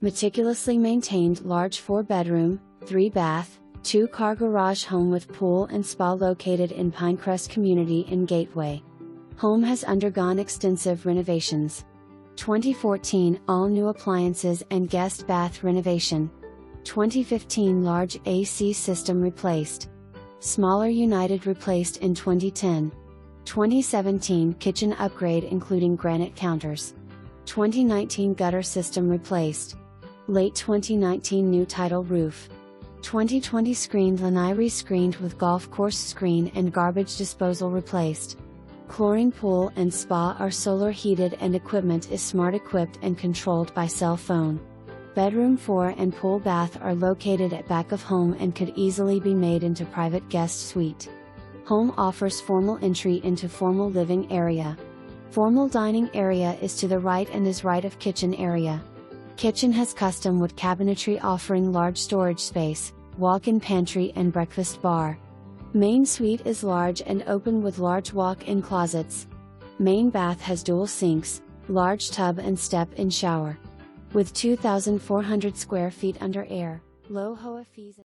Meticulously maintained large 4-bedroom, 3-bath, 2-car garage home with pool and spa located in Pinecrest Community in Gateway. Home has undergone extensive renovations. 2014 all-new appliances and guest bath renovation. 2015 large AC system replaced. Smaller unit replaced in 2010. 2017 kitchen upgrade including granite counters. 2019 gutter system replaced. Late 2019 new tidal roof. 2020 screened lanai re-screened with golf course screen and garbage disposal replaced. Chlorine pool and spa are solar heated and equipment is smart equipped and controlled by cell phone. Bedroom 4 and pool bath are located at back of home and could easily be made into private guest suite. Home offers formal entry into formal living area. Formal dining area is to the right and is right of kitchen area. Kitchen has custom wood cabinetry offering large storage space, walk-in pantry and breakfast bar. Main suite is large and open with large walk-in closets. Main bath has dual sinks, large tub and step-in shower. With 2,400 square feet under air, low HOA fees.